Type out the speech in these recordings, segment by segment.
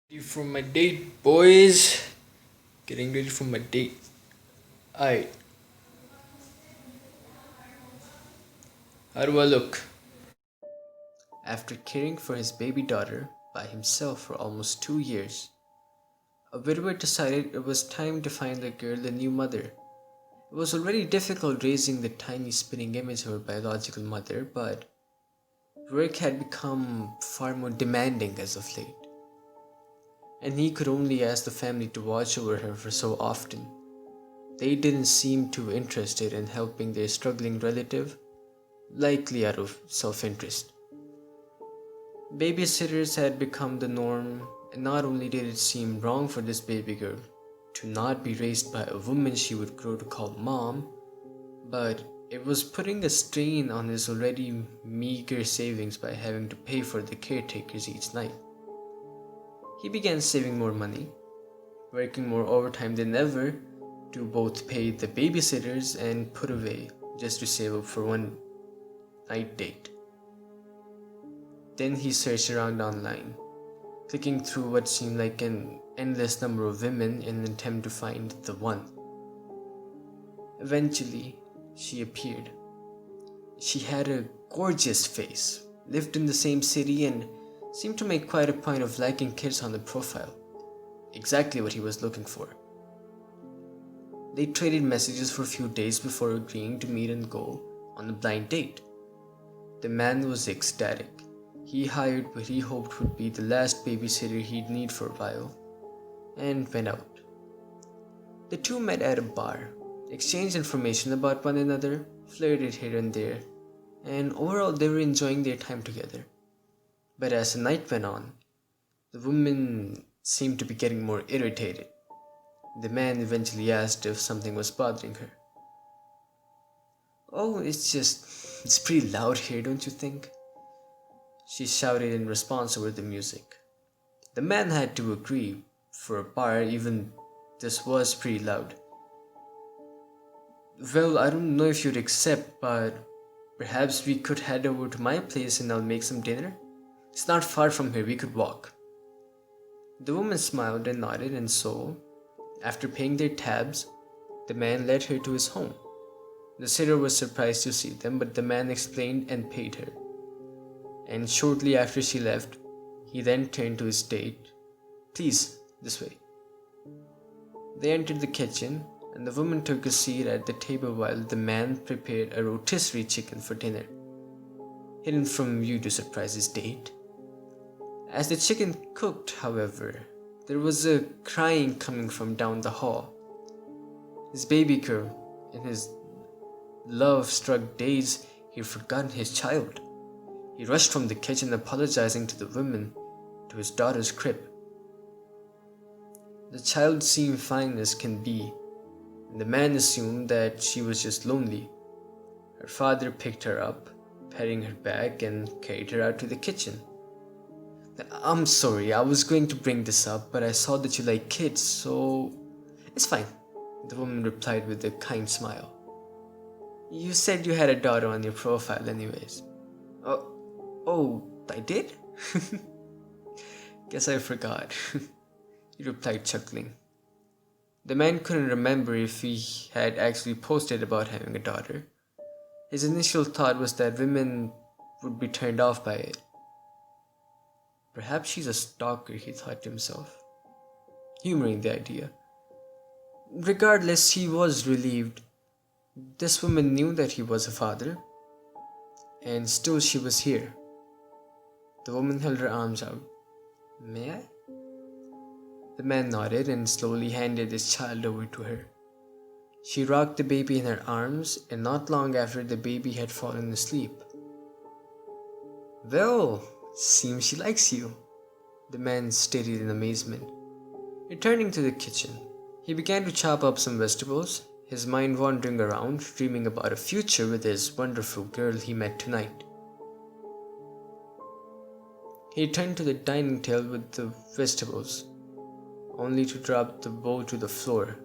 Ready for my date, boys. Getting ready for my date. Alright, how do I look? After caring for his baby daughter by himself for almost 2 years, a widower decided it was time to find the girl a new mother. It was already difficult raising the tiny spinning image of her biological mother, but work had become far more demanding as of late, and he could only ask the family to watch over her for so often. They didn't seem too interested in helping their struggling relative, likely out of self interest. Babysitters had become the norm, and not only did it seem wrong for this baby girl to not be raised by a woman she would grow to call mom, but it was putting a strain on his already meager savings by having to pay for the caretakers each night. He began saving more money, working more overtime than ever to both pay the babysitters and put away just to save up for one night date. Then he searched around online, clicking through what seemed like an endless number of women in an attempt to find the one. Eventually, she appeared. She had a gorgeous face, lived in the same city, and seemed to make quite a point of liking kids on the profile. Exactly what he was looking for. They traded messages for a few days before agreeing to meet and go on a blind date. The man was ecstatic. He hired what he hoped would be the last babysitter he'd need for a while, and went out. The two met at a bar, exchanged information about one another, flirted here and there, and overall they were enjoying their time together. But as the night went on, the woman seemed to be getting more irritated. The man eventually asked if something was bothering her. "Oh, it's pretty loud here, don't you think?" she shouted in response over the music. The man had to agree. For a bar, even this was pretty loud. "Well, I don't know if you'd accept, but perhaps we could head over to my place and I'll make some dinner. It's not far from here, we could walk." The woman smiled and nodded, and so, after paying their tabs, the man led her to his home. The sitter was surprised to see them, but the man explained and paid her. And shortly after she left, he then turned to his date. "Please, this way." They entered the kitchen, and the woman took a seat at the table while the man prepared a rotisserie chicken for dinner, hidden from view to surprise his date. As the chicken cooked, however, there was a crying coming from down the hall. His baby girl, in his love-struck daze, he had forgotten his child. He rushed from the kitchen, apologizing to the woman, to his daughter's crib. The child seemed fine as can be, and the man assumed that she was just lonely. Her father picked her up, patting her back, and carried her out to the kitchen. "I'm sorry, I was going to bring this up, but I saw that you like kids, so it's fine," the woman replied with a kind smile. "You said you had a daughter on your profile anyways." "Oh, oh, I did?" "Guess I forgot," he replied, chuckling. The man couldn't remember if he had actually posted about having a daughter. His initial thought was that women would be turned off by it. Perhaps she's a stalker, he thought to himself, humoring the idea. Regardless, he was relieved. This woman knew that he was a father, and still she was here. The woman held her arms out. "May I?" The man nodded and slowly handed his child over to her. She rocked the baby in her arms, and not long after the baby had fallen asleep. "Well, seems she likes you," the man stated in amazement. Returning to the kitchen, he began to chop up some vegetables, his mind wandering around, dreaming about a future with his wonderful girl he met tonight. He turned to the dining table with the vegetables, only to drop the bowl to the floor.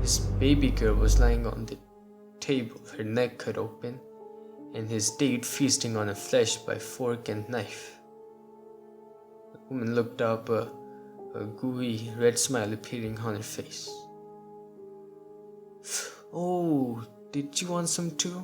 His baby girl was lying on the table, her neck cut open, and his date feasting on her flesh by fork and knife. Woman looked up, a gooey red smile appearing on her face. Oh, did you want some too?